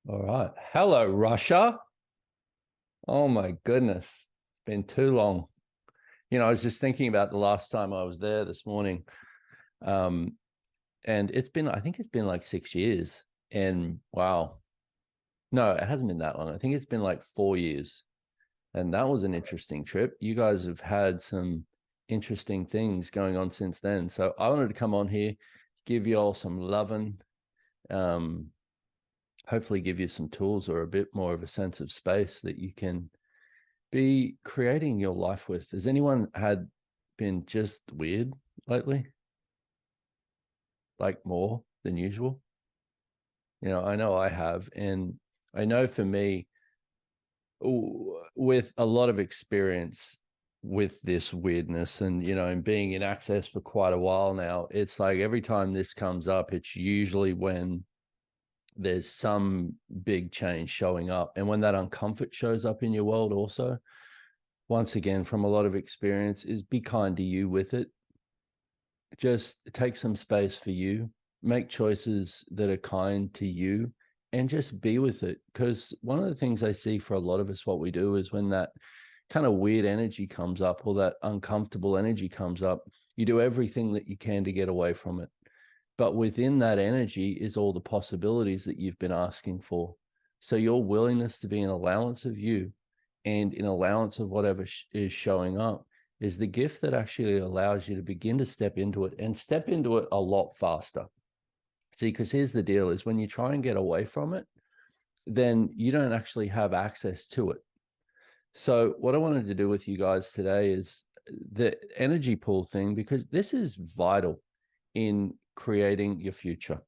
All right. Hello, Russia. Oh my goodness. It's been too long. I was just thinking about the last time I was there this morning. Um, and I think it's been like 6 years. And wow. No, it hasn't been that long. I think it's been like 4 years. And that was an interesting trip. You guys have had some interesting things going on since then. So I wanted to come on here, give you all some loving, um, hopefully give you some tools or a bit more of a sense of space that you can be creating your life with. Has anyone had been just weird lately? Like more than usual? I know I have. And I know for me, with a lot of experience with this weirdness and being in access for quite a while now, it's like every time this comes up, it's usually when there's some big change showing up. And when that uncomfort shows up in your world also, once again, from a lot of experience, is be kind to you with it. Just take some space for you, make choices that are kind to you, and just be with it. Because one of the things I see for a lot of us, what we do is when that kind of weird energy comes up or that uncomfortable energy comes up, you do everything that you can to get away from it. But within that energy is all the possibilities that you've been asking for. So your willingness to be an allowance of you and in allowance of whatever is showing up is the gift that actually allows you to begin to step into it and step into it a lot faster. See, because here's the deal is when you try and get away from it, then you don't actually have access to it. So what I wanted to do with you guys today is the energy pool thing, because this is vital in creating your future.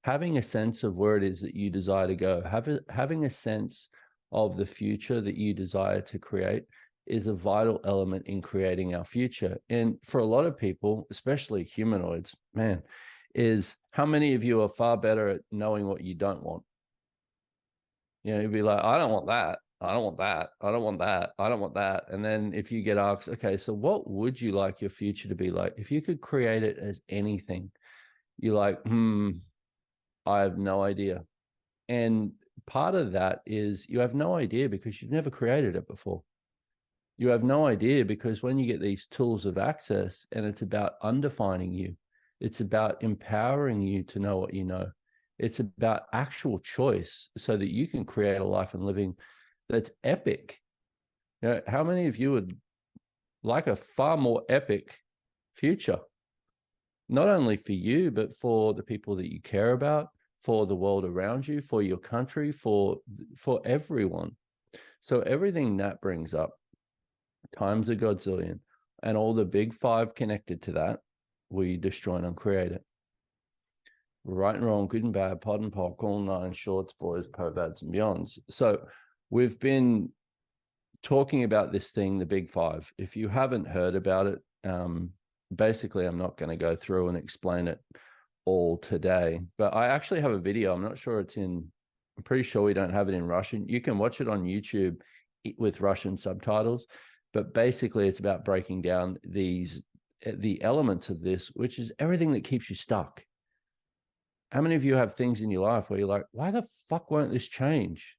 Having a sense of where it is that you desire to go, having a sense of the future that you desire to create is a vital element in creating our future. And for a lot of people, especially humanoids, man, is how many of you are far better at knowing what you don't want? You'd be like, I don't want that. I don't want that. I don't want that. I don't want that. And then if you get asked, okay, so what would you like your future to be like? If you could create it as anything, you're like, I have no idea. And part of that is you have no idea because you've never created it before. You have no idea because when you get these tools of access and it's about undefining you, it's about empowering you to know what you know. It's about actual choice so that you can create a life and living that's epic. How many of you would like a far more epic future? Not only for you, but for the people that you care about, for the world around you, for your country, for everyone. So everything that brings up times a godzillion, and all the big five connected to that, we destroy and uncreate it. Right and wrong, good and bad, pod and pock, all nine shorts, boys, perverts, and beyonds. So we've been talking about this thing, the big five. If you haven't heard about it, basically, I'm not going to go through and explain it all today, but I actually have a video. I'm not sure I'm pretty sure we don't have it in Russian. You can watch it on YouTube with Russian subtitles, but basically it's about breaking down the elements of this, which is everything that keeps you stuck. How many of you have things in your life where you're like, why the fuck won't this change?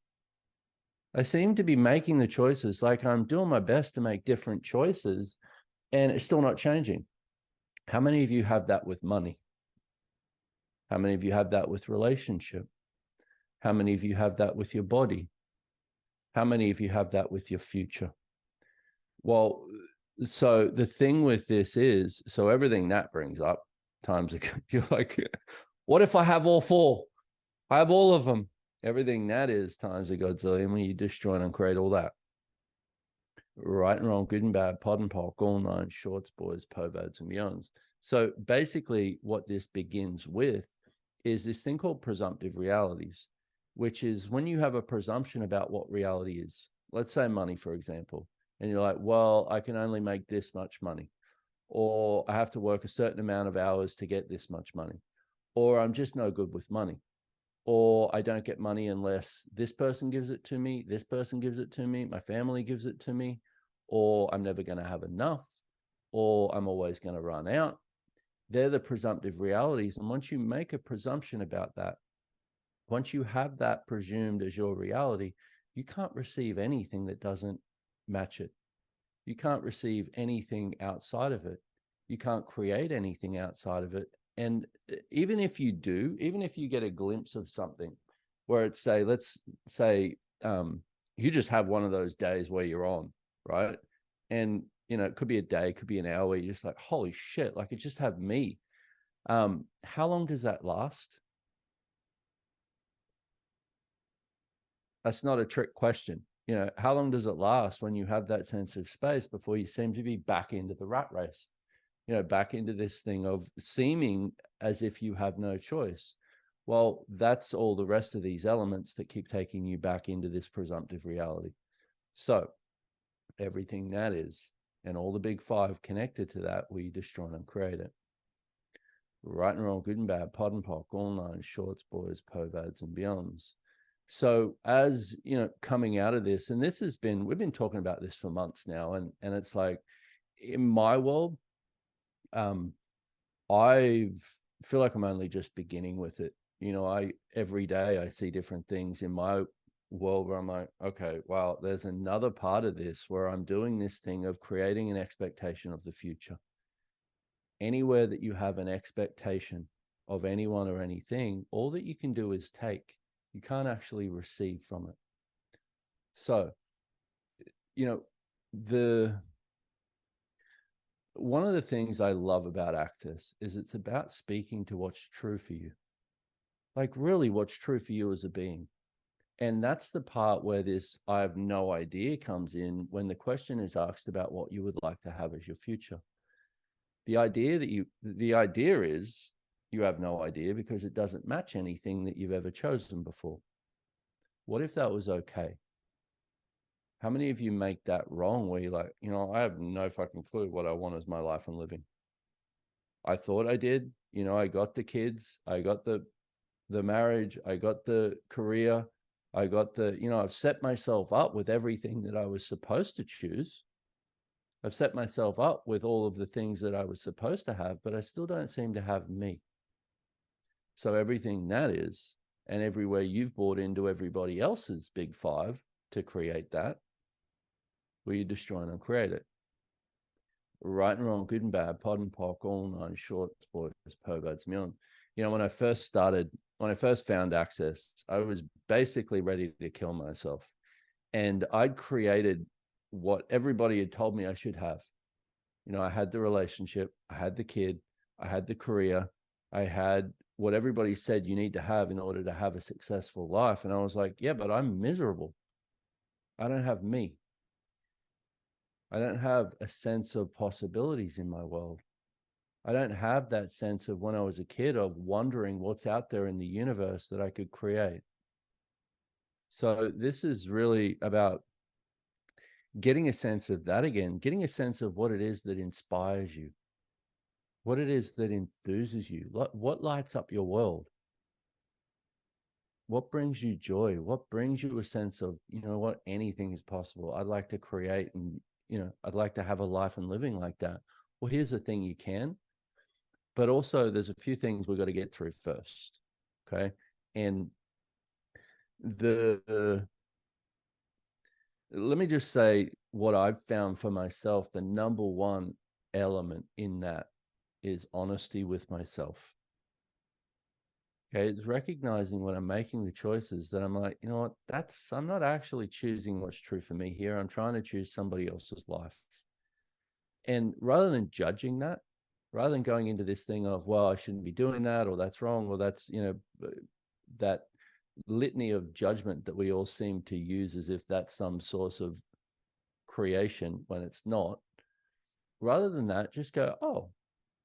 I seem to be making the choices, like I'm doing my best to make different choices, and it's still not changing. How many of you have that with money? How many of you have that with relationship? How many of you have that with your body? How many of you have that with your future? Well, so the thing with this is, so everything that brings up times, you're like, what if I have all four? I have all of them. Everything that is times a godzillion when you destroy and create all that. Right and wrong, good and bad, pod and pock, all nine shorts, boys, perverts, and beyonds. So basically what this begins with is this thing called presumptive realities, which is when you have a presumption about what reality is. Let's say money, for example, and you're like, well, I can only make this much money, or I have to work a certain amount of hours to get this much money, or I'm just no good with money, or I don't get money unless this person gives it to me, this person gives it to me, my family gives it to me, or I'm never going to have enough, or I'm always going to run out. They're the presumptive realities. And once you make a presumption about that, Once you have that presumed as your reality, you can't receive anything that doesn't match it. You can't receive anything outside of it. You can't create anything outside of it. And even if you do, even if you get a glimpse of something where it's say, let's say, you just have one of those days where you're on, right? And, you know, it could be a day, it could be an hour where you're just like, holy shit, like it just have me. How long does that last? That's not a trick question. You know, how long does it last when you have that sense of space before you seem to be back into the rat race? You know, back into this thing of seeming as if you have no choice. Well, that's all the rest of these elements that keep taking you back into this presumptive reality. So everything that is, and all the big five connected to that, we destroy and create it. Right and wrong, good and bad, pod and pock, all nine, shorts, boys, povads, and beyonds. So as you know, coming out of this, and this has been, we've been talking about this for months now, and it's like in my world, I feel like I'm only just beginning with it. You know, every day I see different things in my world where I'm like, okay, well, there's another part of this where I'm doing this thing of creating an expectation of the future. Anywhere that you have an expectation of anyone or anything, all that you can do is take. You can't actually receive from it. So, you know, one of the things I love about Access is it's about speaking to what's true for you. Like really what's true for you as a being. And that's the part where this I have no idea comes in when the question is asked about what you would like to have as your future. The idea is you have no idea because it doesn't match anything that you've ever chosen before. What if that was okay? How many of you make that wrong where you're like, you know, I have no fucking clue what I want as my life and living. I thought I did, you know, I got the kids, I got the marriage, I got the career, I got the, you know, I've set myself up with everything that I was supposed to choose. I've set myself up with all of the things that I was supposed to have, but I still don't seem to have me. So everything that is, and everywhere you've bought into everybody else's big five to create that, will you destroy and create it? Right and wrong, good and bad, pod and pock, all nine, shorts, boys, povads, million. You know, when I first found Access, I was basically ready to kill myself. And I'd created what everybody had told me I should have. You know, I had the relationship, I had the kid, I had the career, I had what everybody said you need to have in order to have a successful life. And I was like, yeah, but I'm miserable. I don't have me. I don't have a sense of possibilities in my world. I don't have that sense of when I was a kid of wondering what's out there in the universe that I could create. So this is really about getting a sense of that again, getting a sense of what it is that inspires you, what it is that enthuses you, what lights up your world, what brings you joy, what brings you a sense of, you know what, anything is possible. I'd like to create and, you know, I'd like to have a life and living like that. Well, here's the thing, you can, but also there's a few things we've got to get through first. Okay. And let me just say what I've found for myself, the number one element in that is honesty with myself. Okay, it's recognizing when I'm making the choices that I'm like, you know what, I'm not actually choosing what's true for me here. I'm trying to choose somebody else's life. And rather than judging that, rather than going into this thing of, well, I shouldn't be doing that, or that's wrong, or that's, you know, that litany of judgment that we all seem to use as if that's some source of creation when it's not. Rather than that, just go, oh,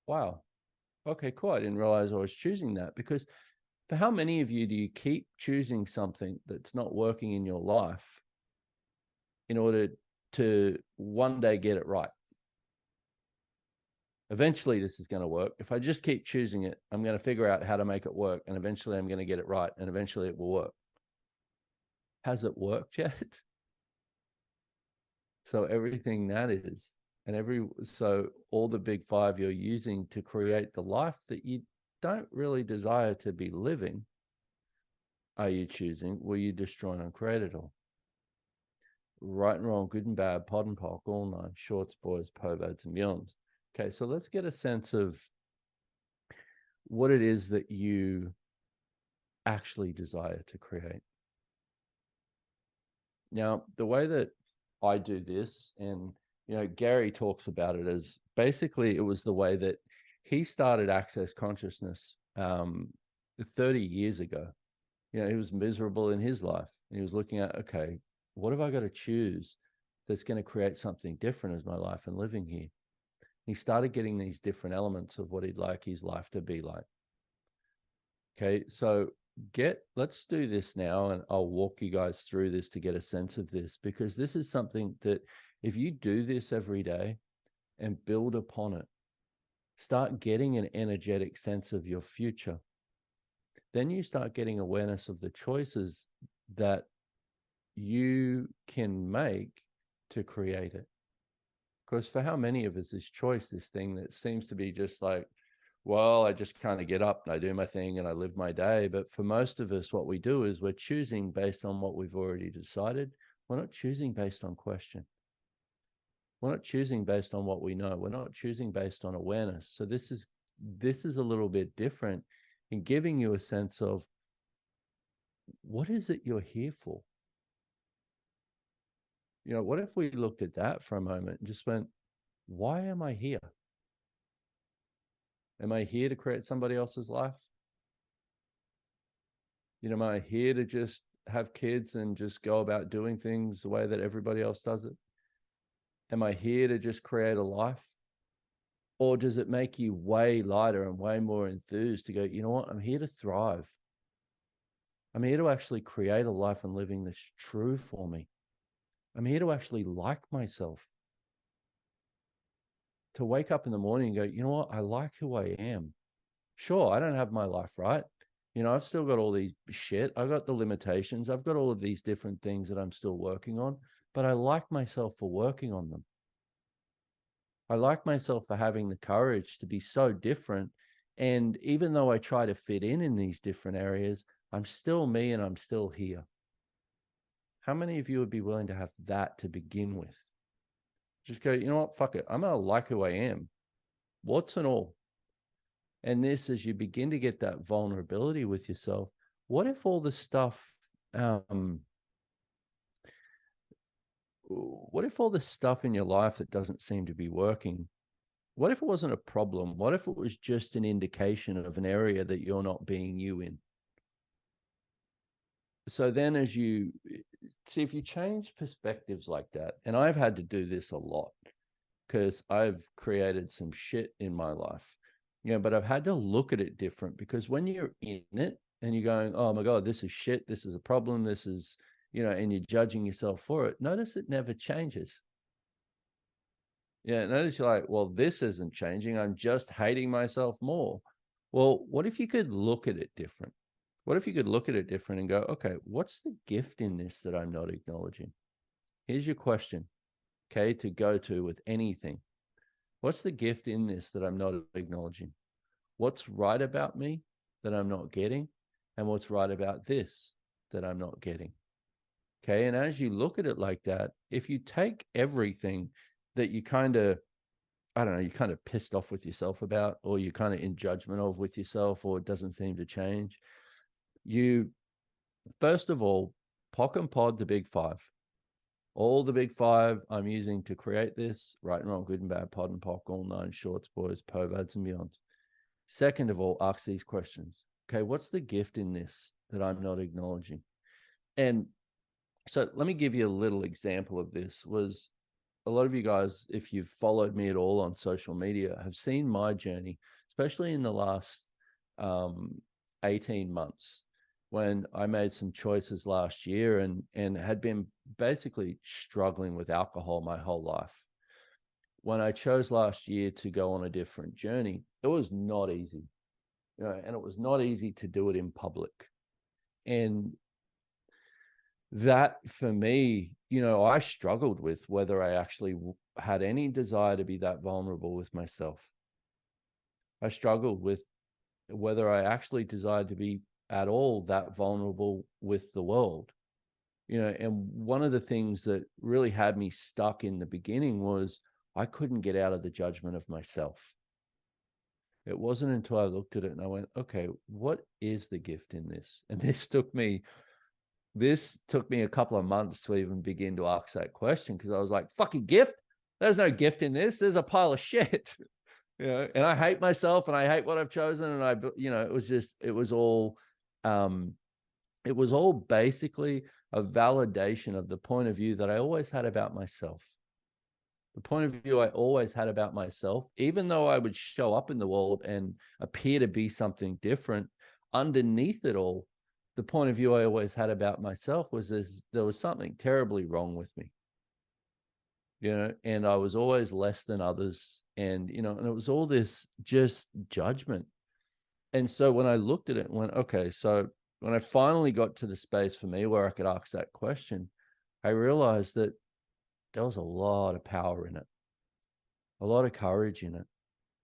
wow, okay, cool. I didn't realize I was choosing that. Because for how many of you do you keep choosing something that's not working in your life in order to one day get it right? Eventually this is going to work. If I just keep choosing it, I'm going to figure out how to make it work, and eventually I'm going to get it right, and eventually it will work. Has it worked yet? So everything that is, so all the big five you're using to create the life that you don't really desire to be living, are you choosing? Will you destroy and uncreate it all? Right and wrong, good and bad, pod and pock, all nine, shorts, boys, povads, and beyonds. Okay, so let's get a sense of what it is that you actually desire to create. Now, the way that I do this, and Gary talks about it as basically it was the way that he started Access Consciousness 30 years ago. He was miserable in his life, and he was looking at, okay, what have I got to choose that's going to create something different as my life and living here? He started getting these different elements of what he'd like his life to be like. Okay, so let's do this now, and I'll walk you guys through this to get a sense of this, because this is something that if you do this every day and build upon it, start getting an energetic sense of your future, then you start getting awareness of the choices that you can make to create it. Because for how many of us is choice this thing that seems to be just like, well, I just kind of get up and I do my thing and I live my day. But for most of us, what we do is we're choosing based on what we've already decided. We're not choosing based on question. We're not choosing based on what we know. We're not choosing based on awareness. So this is a little bit different in giving you a sense of what is it you're here for? What if we looked at that for a moment and just went, why am I here? Am I here to create somebody else's life? Am I here to just have kids and just go about doing things the way that everybody else does it? Am I here to just create a life? Or does it make you way lighter and way more enthused to go, you know what? I'm here to thrive. I'm here to actually create a life and living that's true for me. I'm here to actually like myself. To wake up in the morning and go, you know what? I like who I am. Sure, I don't have my life right. I've still got all these shit. I've got the limitations. I've got all of these different things that I'm still working on, but I like myself for working on them. I like myself for having the courage to be so different. And even though I try to fit in these different areas, I'm still me and I'm still here. How many of you would be willing to have that to begin with? Just go, you know what? Fuck it. I'm going to like who I am. What's and all. And this, as you begin to get that vulnerability with yourself, what if all the stuff, what if all the stuff in your life that doesn't seem to be working, what if it wasn't a problem? What if it was just an indication of an area that you're not being you in? So then as you see, if you change perspectives like that, and I've had to do this a lot because I've created some shit in my life, but I've had to look at it different, because when you're in it and you're going, oh my God, this is shit, this is a problem, this is, and you're judging yourself for it, notice it never changes. Notice you're like, well, this isn't changing. I'm just hating myself more. Well, what if you could look at it different? What if you could look at it different and go, okay, what's the gift in this that I'm not acknowledging? Here's your question, okay, to go to with anything. What's the gift in this that I'm not acknowledging? What's right about me that I'm not getting? And what's right about this that I'm not getting? Okay. And as you look at it like that, if you take everything that you kind of, I don't know, you're kind of pissed off with yourself about, or you're kind of in judgment of with yourself, or it doesn't seem to change, you, first of all, POC and pod the big five. All the big five I'm using to create this, right and wrong, good and bad, pod and POC, all nine, shorts, boys, povads, and beyond. Second of all, ask these questions. Okay, what's the gift in this that I'm not acknowledging? And so let me give you a little example of this. Was a lot of you guys, if you've followed me at all on social media, have seen my journey, especially in the last 18 months, when I made some choices last year and had been basically struggling with alcohol my whole life. When I chose last year to go on a different journey, it was not easy, and it was not easy to do it in public. And that for me, I struggled with whether I actually had any desire to be that vulnerable with myself. I struggled with whether I actually desired to be at all that vulnerable with the world. And one of the things that really had me stuck in the beginning was I couldn't get out of the judgment of myself. It wasn't until I looked at it and I went, okay, what is the gift in this? And this took me a couple of months to even begin to ask that question, because I was like, fucking gift? There's no gift in this. There's a pile of shit. And I hate myself and I hate what I've chosen. And it was all basically a validation of the point of view that I always had about myself. The point of view I always had about myself, even though I would show up in the world and appear to be something different, underneath it all, the point of view I always had about myself was there was something terribly wrong with me. And I was always less than others. And it was all this just judgment. And so when I looked at it and went, okay, so when I finally got to the space for me where I could ask that question, I realized that there was a lot of power in it, a lot of courage in it,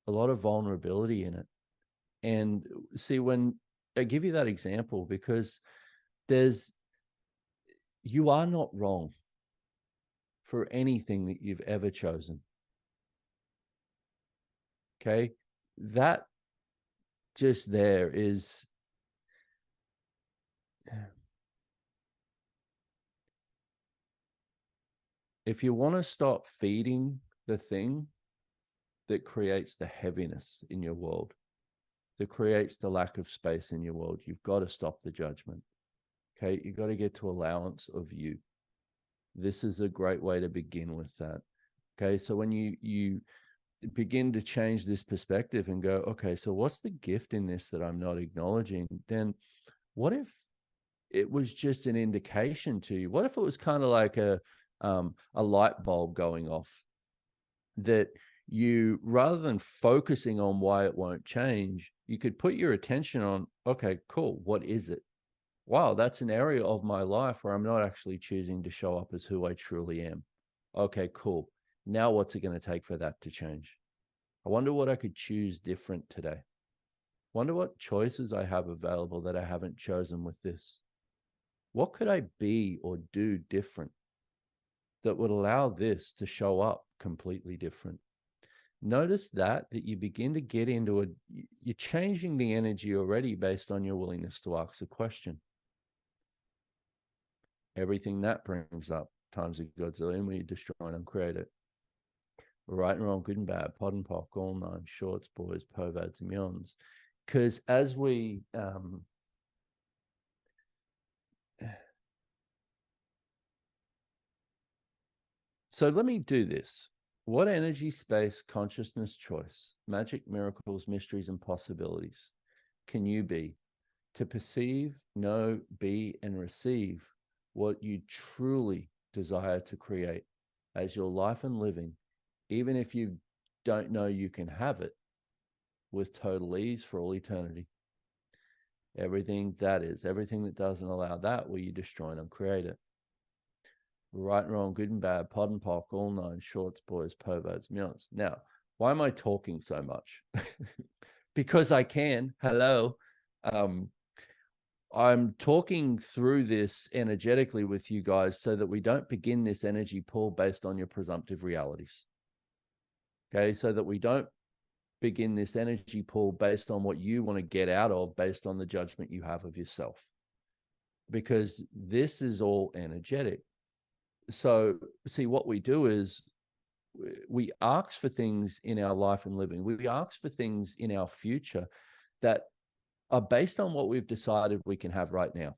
a lot of vulnerability in it. And see, when I give you that example, because you are not wrong for anything that you've ever chosen. Okay. That just there is, if you want to stop feeding the thing that creates the heaviness in your world, that creates the lack of space in your world, you've got to stop the judgment. Okay. You've got to get to allowance of you. This is a great way to begin with that. Okay. So when you begin to change this perspective and go, okay, so what's the gift in this that I'm not acknowledging? Then what if it was just an indication to you? What if it was kind of like a light bulb going off, that you, rather than focusing on why it won't change, you could put your attention on, okay, cool, what is it? Wow, that's an area of my life where I'm not actually choosing to show up as who I truly am. Okay, cool. Now what's it going to take for that to change? I wonder what I could choose different today. Wonder what choices I have available that I haven't chosen with this. What could I be or do different that would allow this to show up completely different? Notice that you begin to get into you're changing the energy already based on your willingness to ask a question. Everything that brings up times a godzillion when you destroy and uncreate it. Right and wrong, good and bad, pod and pock, all nine, shorts, boys, povads, and yons. Because as we so let me do this. What energy, space, consciousness, choice, magic, miracles, mysteries, and possibilities can you be to perceive, know, be, and receive what you truly desire to create as your life and living, even if you don't know you can have it, with total ease for all eternity? Everything that doesn't allow that, will you destroy and uncreate it? Right and wrong, good and bad, pod and pock, all nine, shorts, boys, povads, millions. Now, why am I talking so much? Because I can. Hello. I'm talking through this energetically with you guys so that we don't begin this energy pull based on your presumptive realities. Okay, so that we don't begin this energy pull based on what you want to get out of, based on the judgment you have of yourself. Because this is all energetic. So, see, what we do is we ask for things in our life and living. We ask for things in our future that are based on what we've decided we can have right now,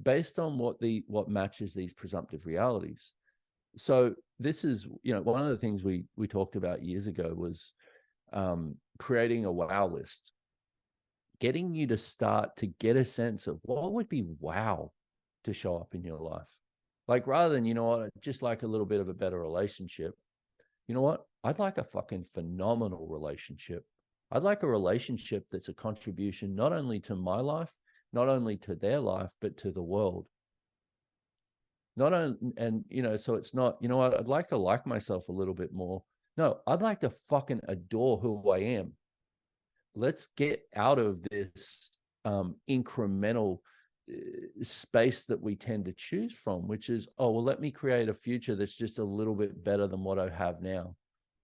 based on what matches these presumptive realities. So this is, one of the things we talked about years ago was creating a wow list, getting you to start to get a sense of what would be wow to show up in your life. Like, rather than, just like a little bit of a better relationship, you know what? I'd like a fucking phenomenal relationship. I'd like a relationship that's a contribution not only to my life, not only to their life, but to the world. Not only, and so it's not, what? I'd like to like myself a little bit more. No, I'd like to fucking adore who I am. Let's get out of this incremental space that we tend to choose from, which is, oh, well, let me create a future that's just a little bit better than what I have now.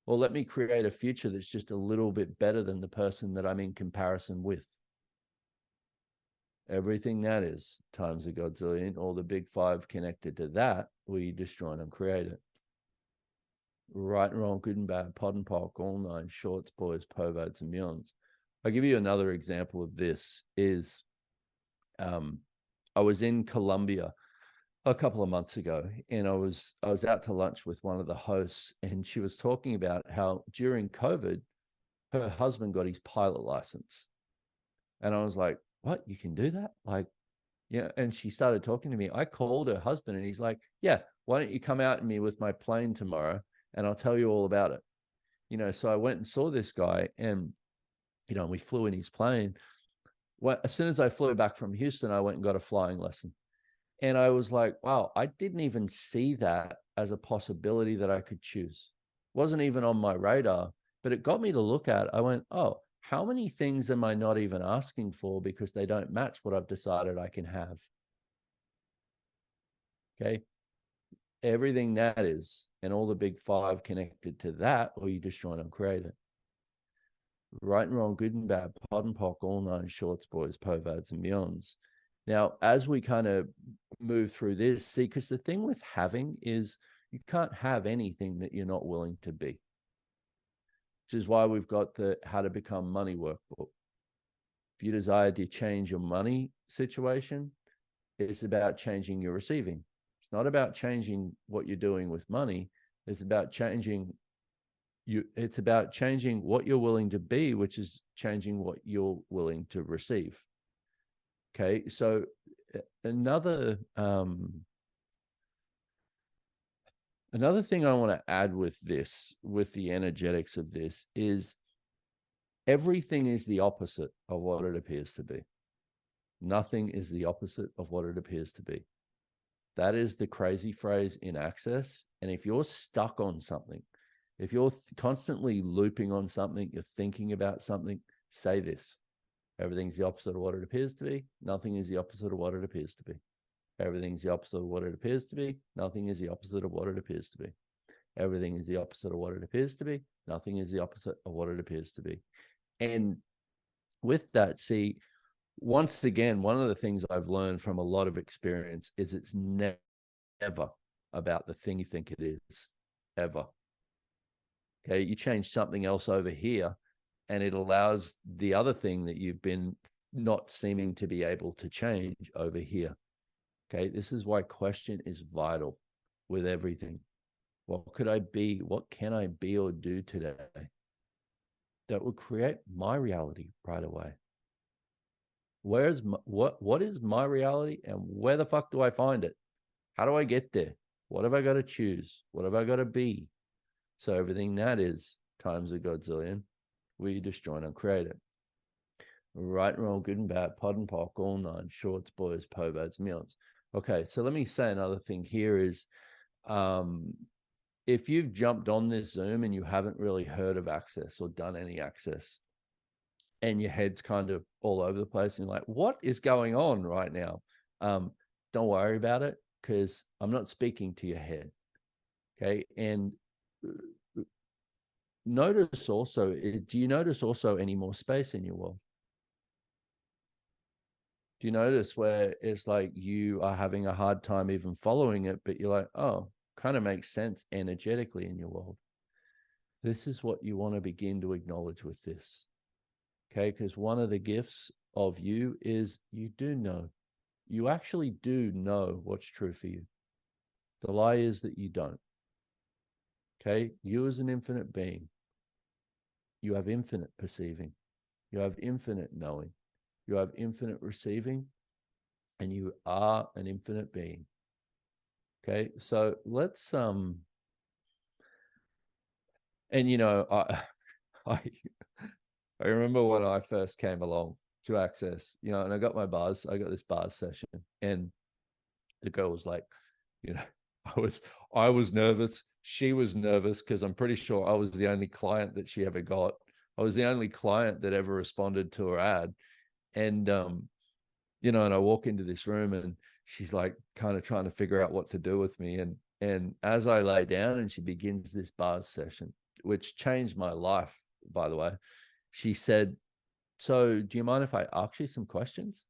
Or let me create a future that's just a little bit better than the person that I'm in comparison with. Everything that is times a godzillion, all the big five connected to that, we destroy and create it. Right and wrong, good and bad, pod and pock, all nine, shorts, boys, povads, and beyonds. I'll give you another example of this is I was in Colombia a couple of months ago, and I was out to lunch with one of the hosts, and she was talking about how during COVID, her husband got his pilot license. And I was like, what? You can do that? Like, yeah. And she started talking to me. I called her husband, and he's like, yeah, why don't you come out to me with my plane tomorrow and I'll tell you all about it. So I went and saw this guy, and, we flew in his plane. Well, as soon as I flew back from Houston, I went and got a flying lesson. And I was like, wow, I didn't even see that as a possibility that I could choose. Wasn't even on my radar, but it got me to look at it. I went, oh, how many things am I not even asking for because they don't match what I've decided I can have? Okay. Everything that is, and all the big five connected to that, or you destroy and uncreate it. Right and wrong, good and bad, pod and pock, all nine, shorts, boys, povads, and beyonds. Now, as we kind of move through this, see, because the thing with having is you can't have anything that you're not willing to be, which is why we've got the How to Become Money workbook. If you desire to change your money situation, it's about changing your receiving. It's not about changing what you're doing with money. It's about changing it's about changing what you're willing to be, which is changing what you're willing to receive. Okay, so another thing I want to add with this, with the energetics of this, is everything is the opposite of what it appears to be. Nothing is the opposite of what it appears to be. That is the crazy phrase in Access. And if you're stuck on something, if you're constantly looping on something, you're thinking about something, say this: everything's the opposite of what it appears to be. Nothing is the opposite of what it appears to be. Everything's the opposite of what it appears to be. Nothing is the opposite of what it appears to be. Everything is the opposite of what it appears to be. Nothing is the opposite of what it appears to be. And with that, see, once again, one of the things I've learned from a lot of experience is it's never about the thing you think it is, ever. Okay, you change something else over here, and it allows the other thing that you've been not seeming to be able to change over here. Okay, this is why question is vital with everything. What could I be? What can I be or do today that will create my reality right away? What is my reality, and where the fuck do I find it? How do I get there? What have I got to choose? What have I got to be? So everything that is times a godzillion, we destroy and uncreate it. Right and wrong, good and bad, pod and pock, all nine, shorts, boys, povads, meons. Okay, so let me say another thing here is, if you've jumped on this Zoom and you haven't really heard of Access or done any Access, and your head's kind of all over the place and you're like, what is going on right now? Don't worry about it, because I'm not speaking to your head. Okay. And notice also, do you notice also any more space in your world? Do you notice where it's like you are having a hard time even following it, but you're like, oh, kind of makes sense energetically in your world? This is what you want to begin to acknowledge with this. Okay, because one of the gifts of you is you do know. You actually do know what's true for you. The lie is that you don't. Okay, you as an infinite being, you have infinite perceiving. You have infinite knowing. You have infinite receiving, and you are an infinite being. Okay, so let's and I I remember when I first came along to Access, and I got this bars session, and the girl was like, I was nervous. She was nervous because I'm pretty sure I was the only client that she ever got. I was the only client that ever responded to her ad. And, you know, and I walk into this room and she's like kind of trying to figure out what to do with me. And as I lay down and she begins this bars session, which changed my life, by the way, she said, so do you mind if I ask you some questions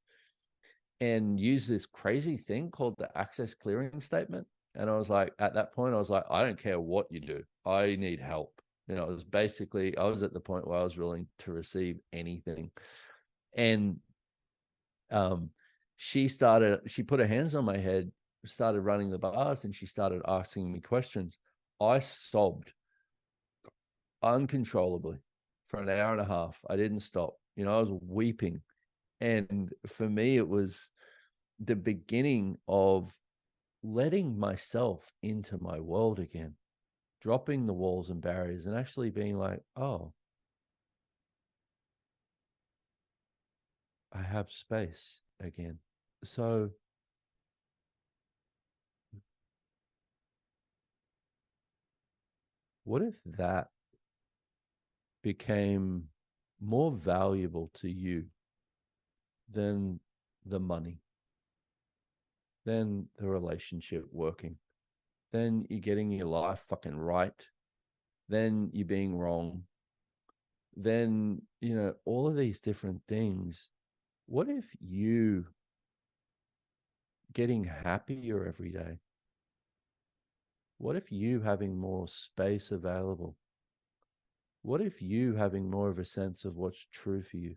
and use this crazy thing called the access clearing statement? And I was like, at that point, I was like, I don't care what you do. I need help. You know, it was basically, I was at the point where I was willing to receive anything. And she put her hands on my head, started running the bars, and she started asking me questions. I sobbed uncontrollably for an hour and a half. I didn't stop. You know, I was weeping. And for me, it was the beginning of letting myself into my world again, dropping the walls and barriers and actually being like, oh, I have space again. So what if that became more valuable to you than the money, than the relationship working, then you getting your life fucking right, then you being wrong, then, you know, all of these different things. What if you getting happier every day? What if you having more space available? What if you having more of a sense of what's true for you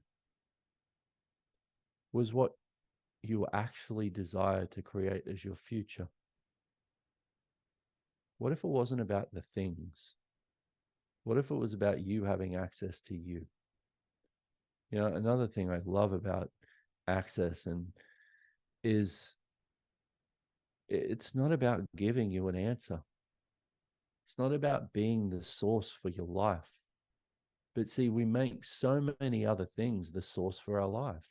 was what you actually desire to create as your future? What if it wasn't about the things? What if it was about you having access to you? You know, another thing I love about access and is it's not about giving you an answer. It's not about being the source for your life. But see, we make so many other things the source for our life,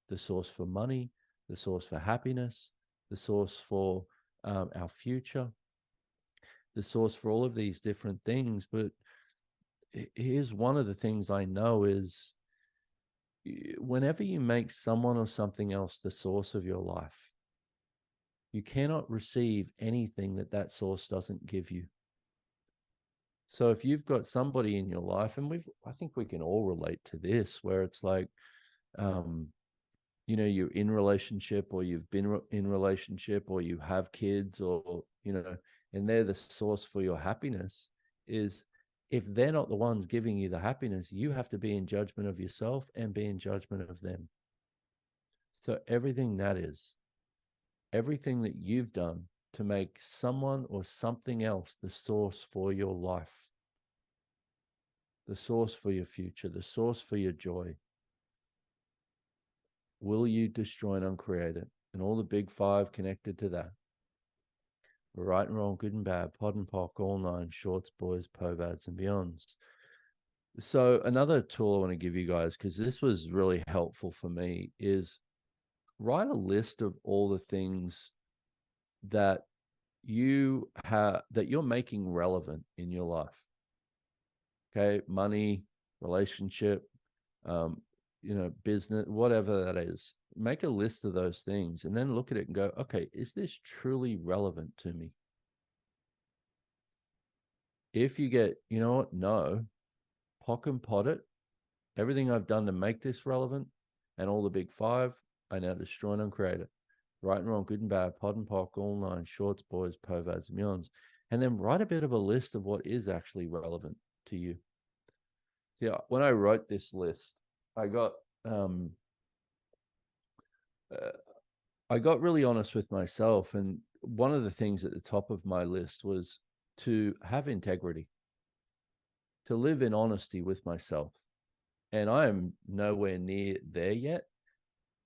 the source for money, the source for happiness, the source for our future, the source for all of these different things. But here's one of the things I know is whenever you make someone or something else the source of your life, you cannot receive anything that that source doesn't give you. So if you've got somebody in your life, and I think we can all relate to this, where it's like, you know, you're in relationship or you've been in relationship or you have kids or, you know, and they're the source for your happiness, is if they're not the ones giving you the happiness, you have to be in judgment of yourself and be in judgment of them. So everything that you've done to make someone or something else the source for your life, the source for your future, the source for your joy, will you destroy and uncreate it? And all the big five connected to that. Right and wrong, good and bad, pod and pock, all nine, shorts, boys, povads, and beyonds. So another tool I want to give you guys, because this was really helpful for me, is write a list of all the things that you're making relevant in your life. Okay, money, relationship, you know, business, whatever that is. Make a list of those things and then look at it and go, okay, is this truly relevant to me? If you get, you know what, no, pock and pot it. Everything I've done to make this relevant and all the big five, I now destroy and uncreate it. Right and wrong, good and bad, pod and pock, all nine, shorts, boys, povads, and beyonds. And then write a bit of a list of what is actually relevant to you. Yeah, when I wrote this list, I got I got really honest with myself, and one of the things at the top of my list was to have integrity, to live in honesty with myself. And I am nowhere near there yet,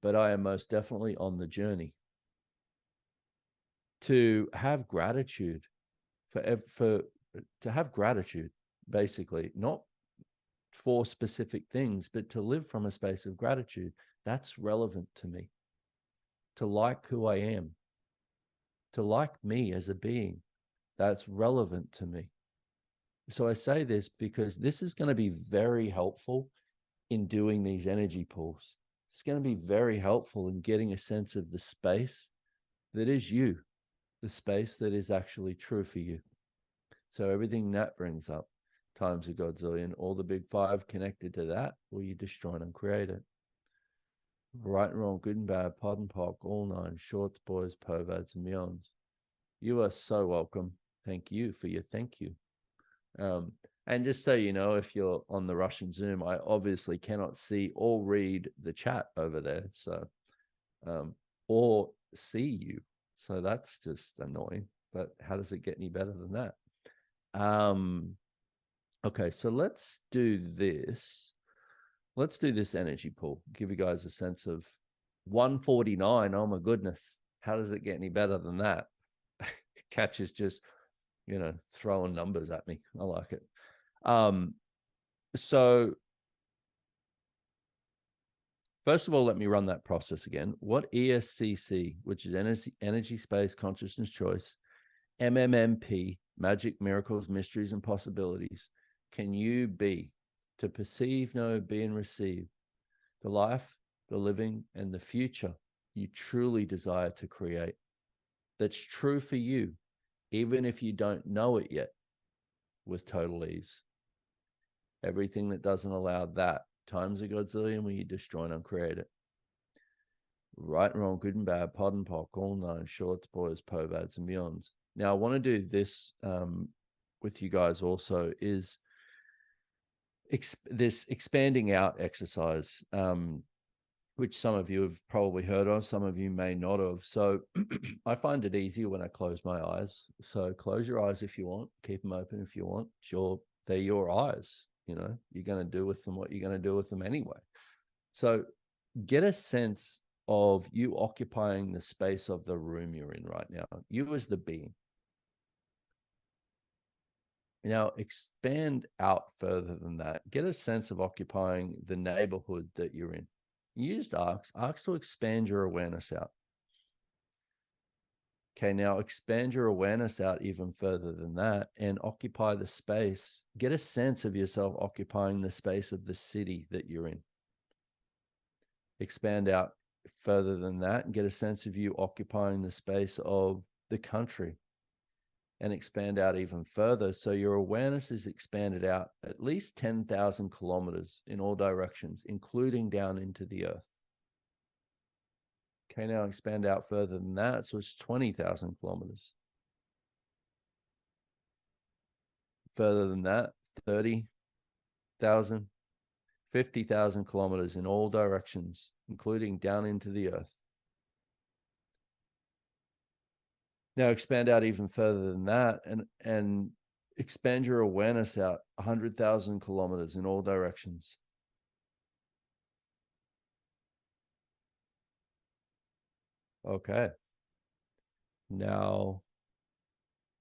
but I am most definitely on the journey to have gratitude for to have gratitude, basically, not for specific things, but to live from a space of gratitude. That's relevant to me. To like who I am, to like me as a being, that's relevant to me. So I say this because this is going to be very helpful in doing these energy pulls. It's going to be very helpful in getting a sense of the space that is you, the space that is actually true for you. So everything that brings up times a godzillion, all the big five connected to that, will you destroy and uncreate it? Right and wrong, good and bad, pod and pock, all nine, shorts, boys, perverts, and beyonds. You are so welcome. Thank you for your thank you. And just so you know, if you're on the Russian Zoom, I obviously cannot see or read the chat over there. So, or see you. So that's just annoying. But how does it get any better than that? Okay, so let's do this. Let's do this energy pull. Give you guys a sense of 149. Oh my goodness. How does it get any better than that? Catch is just, throwing numbers at me. I like it. So first of all, let me run that process again. What ESCC, which is energy, space, consciousness, choice, MMMP, magic, miracles, mysteries, and possibilities, can you be to perceive, know, be, and receive the life, the living, and the future you truly desire to create? That's true for you, even if you don't know it yet, with total ease. Everything that doesn't allow that times a godzillion when you destroy and uncreate it. Right and wrong, good and bad, pod and pock, all nine, shorts, boys, perverts, and beyonds. Now, I want to do this with you guys also, is this expanding out exercise, which some of you have probably heard of, some of you may not have. So I find it easier when I close my eyes. So close your eyes if you want, keep them open if you want. Sure, they're your eyes. You're going to do with them what you're going to do with them anyway. So get a sense of you occupying the space of the room you're in right now, you as the being. Now expand out further than that. Get a sense of occupying the neighborhood that you're in. You just ask to expand your awareness out. Okay, now expand your awareness out even further than that and occupy the space. Get a sense of yourself occupying the space of the city that you're in. Expand out further than that and get a sense of you occupying the space of the country, and expand out even further. So your awareness is expanded out at least 10,000 kilometers in all directions, including down into the earth. Okay, now expand out further than that. So it's 20,000 kilometers. Further than that, 30,000, 50,000 kilometers in all directions, including down into the earth. Now expand out even further than that and expand your awareness out 100,000 kilometers in all directions. Okay. Now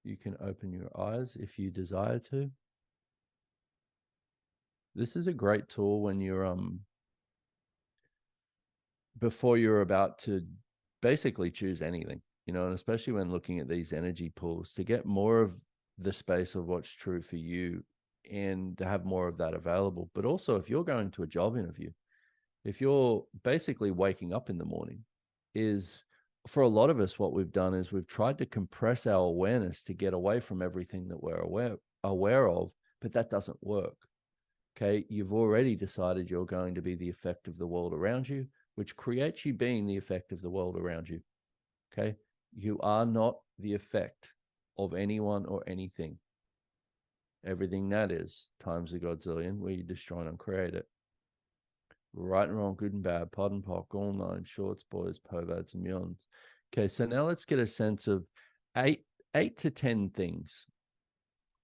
you can open your eyes if you desire to. This is a great tool when you're before you're about to basically choose anything, and especially when looking at these energy pools, to get more of the space of what's true for you and to have more of that available. But also, if you're going to a job interview, if you're basically waking up in the morning, is for a lot of us, what we've done is we've tried to compress our awareness to get away from everything that we're aware of, but that doesn't work. Okay, you've already decided you're going to be the effect of the world around you, which creates you being the effect of the world around you. Okay, you are not the effect of anyone or anything. Everything that is times a godzillion, where you destroy and uncreate it. Right and wrong, good and bad, pod and pock, all nine, shorts, boys, perverts, and beyonds. Okay, so now let's get a sense of eight to 10 things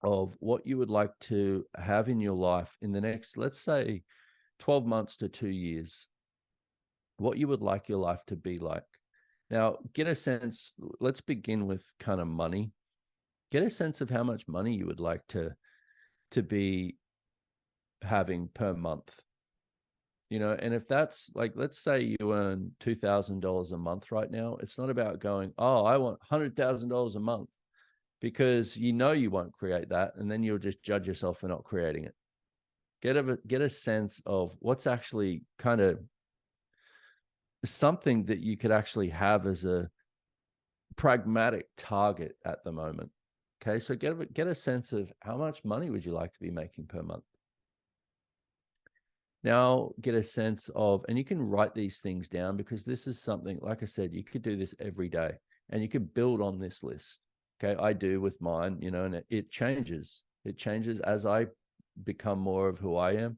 of what you would like to have in your life in the next, let's say, 12 months to 2 years. What you would like your life to be like. Now, get a sense, let's begin with kind of money. Get a sense of how much money you would like to be having per month. And if that's like, let's say you earn $2,000 a month right now, it's not about going, oh, I want $100,000 a month, because you won't create that, and then you'll just judge yourself for not creating it. Get a sense of what's actually kind of something that you could actually have as a pragmatic target at the moment. Okay, so get a sense of how much money would you like to be making per month. Now get a sense of, and you can write these things down, because this is something, like I said, you could do this every day and you could build on this list. Okay, I do with mine, you know, and it changes. It changes as I become more of who I am.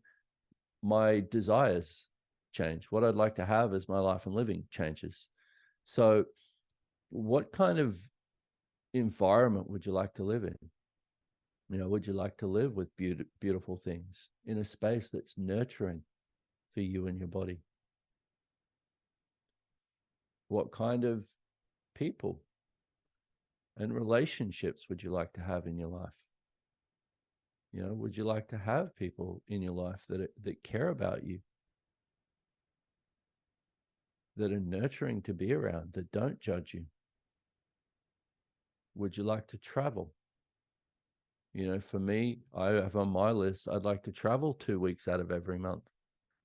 My desires change. What I'd like to have as my life and living changes. So what kind of environment would you like to live in? You know, would you like to live with beautiful things in a space that's nurturing for you and your body? What kind of people and relationships would you like to have in your life? You know, would you like to have people in your life that care about you, that are nurturing to be around, that don't judge you? Would you like to travel? You know, for me, I have on my list, I'd like to travel 2 weeks out of every month,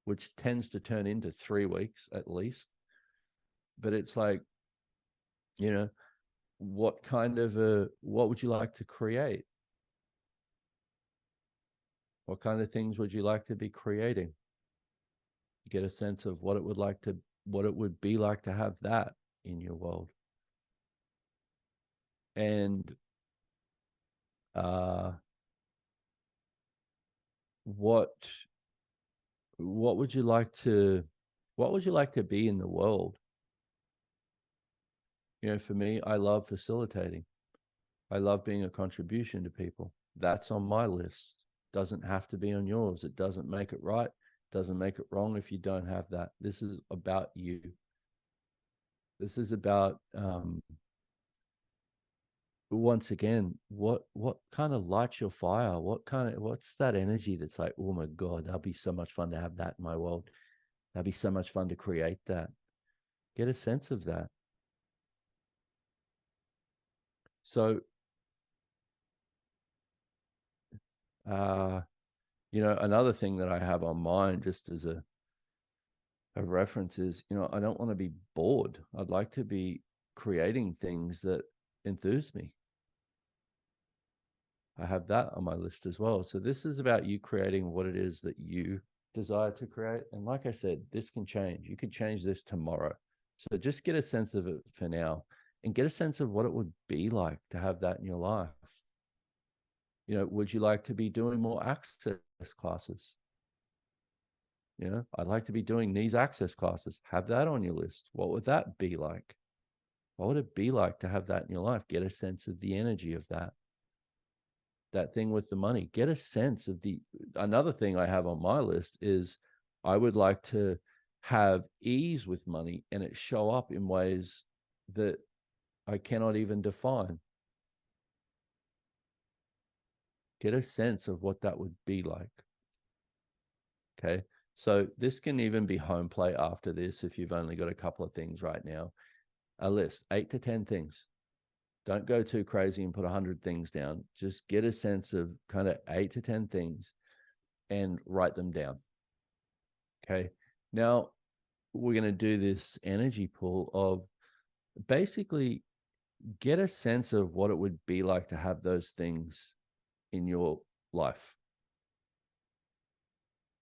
which tends to turn into 3 weeks at least. But it's like, you know, what would you like to create? What kind of things would you like to be creating? Get a sense of what it would be like to have that in your world. And what would you like to be in the world? You know, for me, I love facilitating. I love being a contribution to people. That's on my list. Doesn't have to be on yours. It doesn't make it right. Doesn't make it wrong if you don't have that. This is about you. This is about, once again, what kind of lights your fire? What's that energy that's like, oh my God, that'll be so much fun to have that in my world. That'd be so much fun to create that. Get a sense of that. So, you know, another thing that I have on mind, just as a reference, is, you know, I don't want to be bored. I'd like to be creating things that enthuse me. I have that on my list as well. So this is about you creating what it is that you desire to create. And like I said, this can change. You could change this tomorrow. So just get a sense of it for now, and get a sense of what it would be like to have that in your life. You know, would you like to be doing more access classes? You know, I'd like to be doing these access classes. Have that on your list. What would that be like? What would it be like to have that in your life? Get a sense of the energy of that. That thing with the money. Get a sense of another thing I have on my list is, I would like to have ease with money and it show up in ways that I cannot even define. Get a sense of what that would be like. Okay. So this can even be home play after this, if you've only got a couple of things right now. A list, 8 to 10 things. Don't go too crazy and put 100 things down. Just get a sense of kind of 8 to 10 things and write them down. Okay. Now we're going to do this energy pull of, basically get a sense of what it would be like to have those things in your life.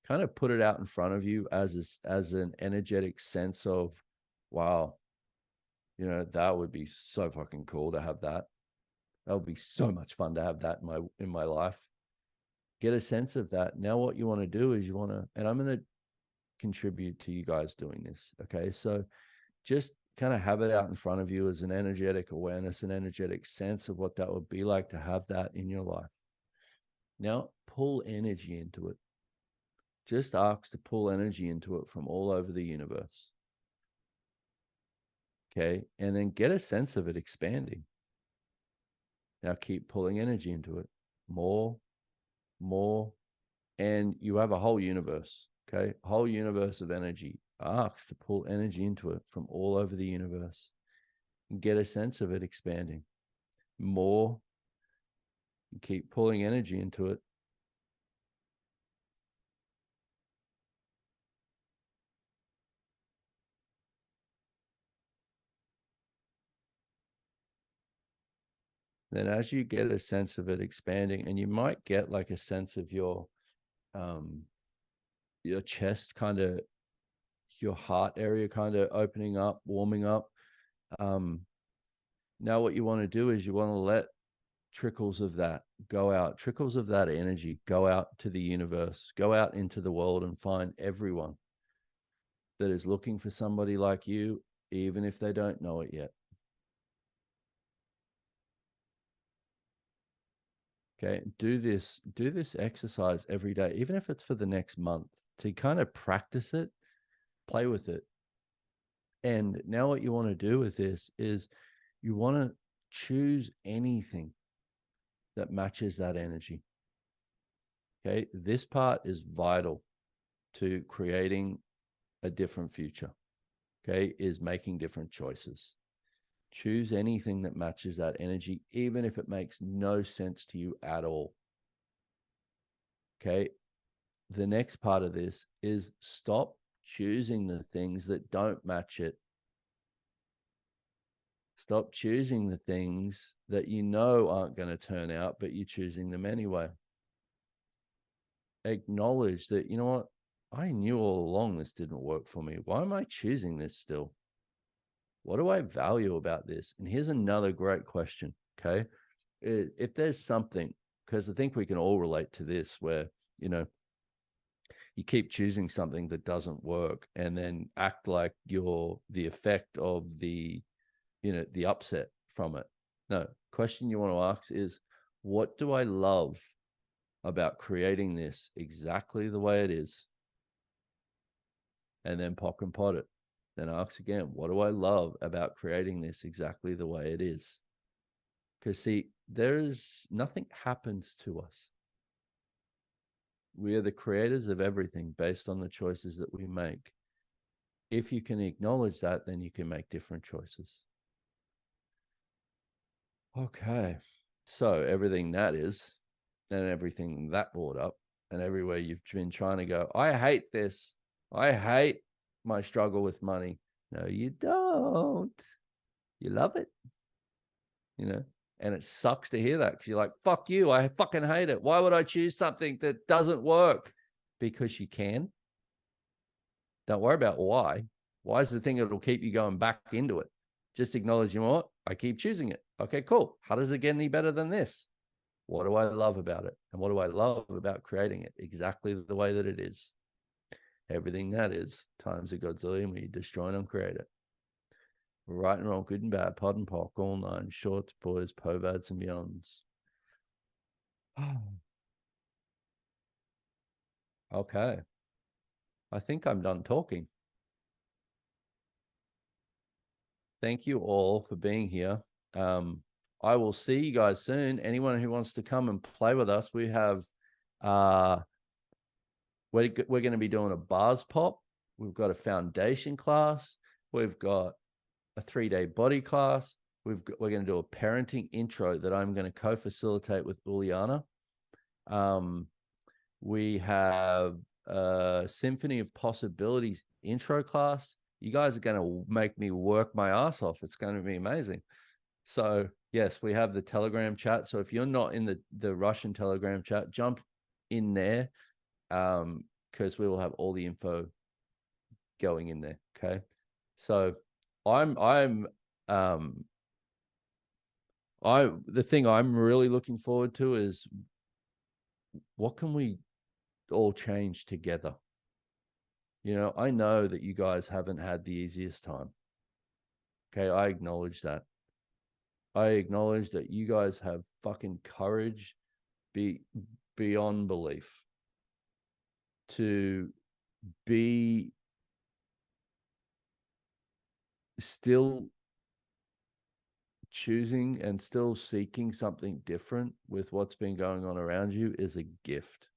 Kind of put it out in front of you as an energetic sense of, wow, you know, that would be so fucking cool to have that. That would be so much fun to have that in my life. Get a sense of that. Now what you want to do is, and I'm going to contribute to you guys doing this. Okay. So just kind of have it out in front of you as an energetic awareness, an energetic sense of what that would be like to have that in your life. Now pull energy into it. Just ask to pull energy into it from all over the universe. Okay. And then get a sense of it expanding. Now keep pulling energy into it. More, and you have a whole universe. Okay. A whole universe of energy. Ask to pull energy into it from all over the universe. And get a sense of it expanding. More. Keep pulling energy into it. then as you get a sense of it expanding, and you might get like a sense of your chest kind of, your heart area kind of opening up, warming up. Now what you want to do is you want to let trickles of that go out, trickles of that energy go out to the universe, go out into the world, and find everyone that is looking for somebody like you, even if they don't know it yet. Okay, do this exercise every day, even if it's for the next month, to kind of practice it, play with it. And now what you want to do with this is you want to choose anything that matches that energy. Okay, this part is vital to creating a different future. Okay, is making different choices. Choose anything that matches that energy, even if it makes no sense to you at all. Okay, the next part of this is stop choosing the things that don't match it. Stop choosing the things that you know aren't going to turn out, but you're choosing them anyway. Acknowledge that, you know what? I knew all along this didn't work for me. Why am I choosing this still? What do I value about this? And here's another great question. Okay. If there's something, because I think we can all relate to this, where, you keep choosing something that doesn't work and then act like you're the effect of the upset from it. No, question you want to ask is, what do I love about creating this exactly the way it is? And then pock and pot it. Then ask again, what do I love about creating this exactly the way it is? Because see, nothing happens to us. We are the creators of everything based on the choices that we make. If you can acknowledge that, then you can make different choices. Okay. So everything that is, and everything that brought up, and everywhere you've been trying to go, I hate this. I hate my struggle with money. No, you don't. You love it, and it sucks to hear that, because you're like, fuck you. I fucking hate it. Why would I choose something that doesn't work? Because you can. Don't worry about why. Why is the thing that'll keep you going back into it? Just acknowledge, you know what? I keep choosing it. Okay, cool. How does it get any better than this? What do I love about it? And what do I love about creating it exactly the way that it is? Everything that is times a godzillion, we destroy and create it. Right and wrong, good and bad, pod and pock, all nine, shorts, boys, povads, and beyonds. Okay. I think I'm done talking. Thank you all for being here. I will see you guys soon. Anyone who wants to come and play with us, we have we're going to be doing a bars pop. We've got a foundation class. We've got a 3-day body class. We're going to do a parenting intro that I'm going to co-facilitate with Uliana. We have a Symphony of Possibilities intro class. You guys are going to make me work my ass off. It's going to be amazing. So yes, we have the Telegram chat. So if you're not in the Russian Telegram chat, jump in there, because we will have all the info going in there. Okay. So the thing I'm really looking forward to is, what can we all change together? I know that you guys haven't had the easiest time. Okay, I acknowledge that. I acknowledge that you guys have fucking courage beyond belief to be still choosing and still seeking something different with what's been going on around you is a gift.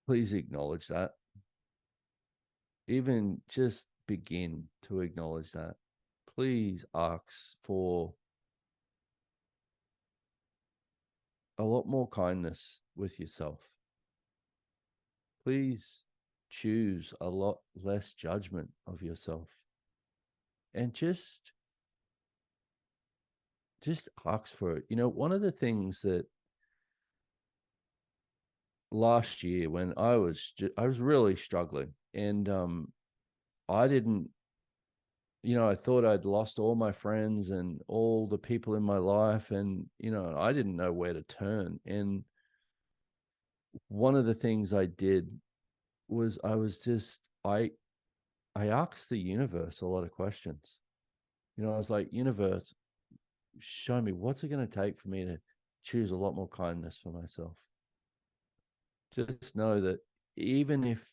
Please acknowledge that. Even just begin to acknowledge that. Please ask for a lot more kindness with yourself. Please choose a lot less judgment of yourself, and just ask for it. You know, one of the things that last year when I was really struggling, and I didn't, you know, I thought I'd lost all my friends and all the people in my life, and you know, I didn't know where to turn. And one of the things I did was I asked the universe a lot of questions. You know, I was like, universe, show me what's it going to take for me to choose a lot more kindness for myself. Just know that even if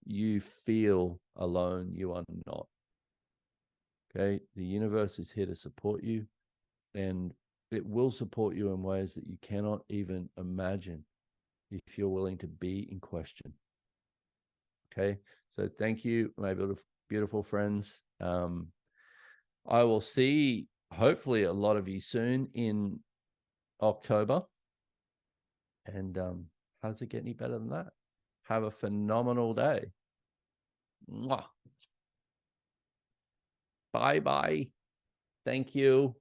you feel alone, you are not. Okay. The universe is here to support you, and it will support you in ways that you cannot even imagine if you're willing to be in question. Okay. So thank you, my beautiful friends. I will see hopefully a lot of you soon in October. And how does it get any better than that? Have a phenomenal day. Mwah. Bye-bye. Thank you.